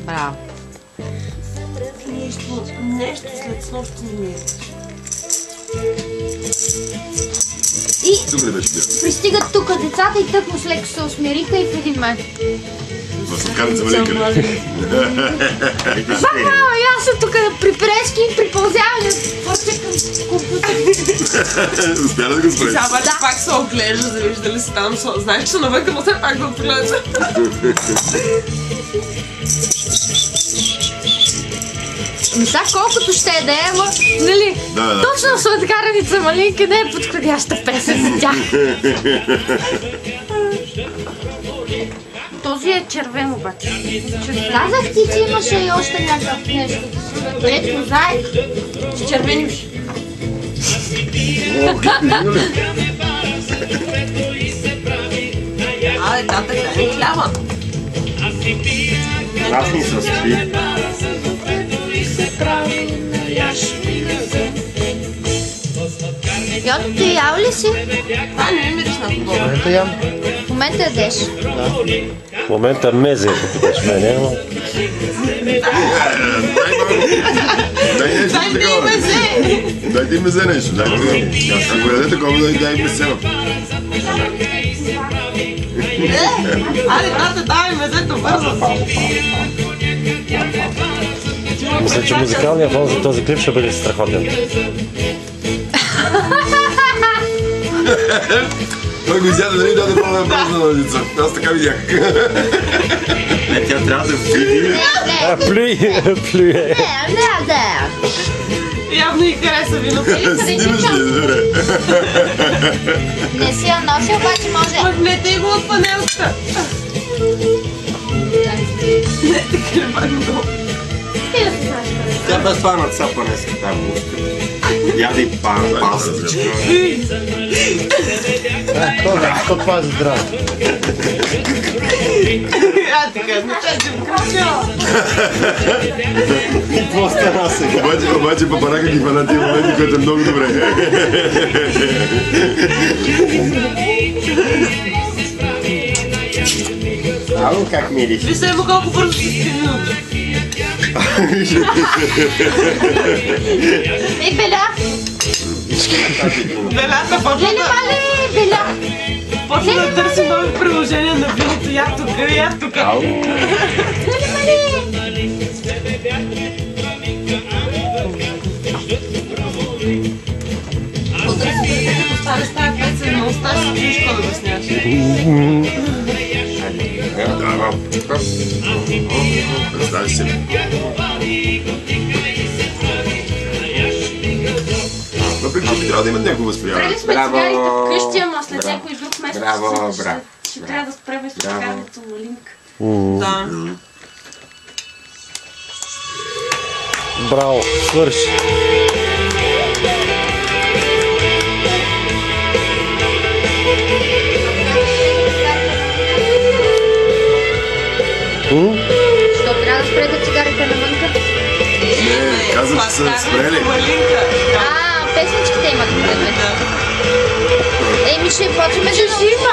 Браво. Нещо след снощи не ми е. И пристигат тук децата и тъкмо с леко се усмириха и в един момент. В сладкарница Малинка. Баба, аз съм тук при прески и при пълзяване. Порчекам компютър. Успя да го спреш. Сега обаче пак се оглежда, да вижда дали си там. Знаеш, че са навънка, но все пак да отглежда. Мисля, колкото ще е да е, ама, нали, точно сладкарница Малинка не е подходяща песен за тях. Този е червен обаче. Казах ти, че имаше и още някакъв нещо. Ето, заек с червени уши. Абе, тата, дай ми хляба. Аз не съм спи. Йото, ти ял ли си? Това не ми мириш на хубаво. В момента ям. В момента ядеш. В момента мезе, ако питаш мене, но... Дай нещо такова. Дайте им мезе нещо. Ако яде такова, дай им месено. Айде, тата, дай мезето бързо. Мисля, че музикалният фон за този клип ще бъде страхотен. Той го изяде, нали даде по-на празна ножица. Аз така видях. Тя трябва да види. Плюй. Не. Явно и хареса виното. Снимаш ли, добре? Не си я носи, обаче може. Махнете го от панелката. Не, така не бъде много. Тя без това нацапа не иска тази мушка. Яде и пастичка. Това е за здраве. А, така, не че вкръча. И какво стана сега? Обаче папарака ги фана тия моменти, което е много добре. Ало, как мириш? Виж само колко бързо си стигнал. Ей, Беля! Белята почва да търси нови приложения на виното. Я тук, я тук. Остане с тази песен, но остане с нищо да го сняш. Представи си. Въпреки, че трябва да имат някакво възприятие. Спрели сме цигарите вкъщи, ама след някой друг месец ще трябва да спреме с сладкарница Малинка. Да. Браво, свърши. Що трябва да спрете цигарите навънка? Не, каза, че са спрели. Песничките имат предмет. Еми ще почваме да... Ще има!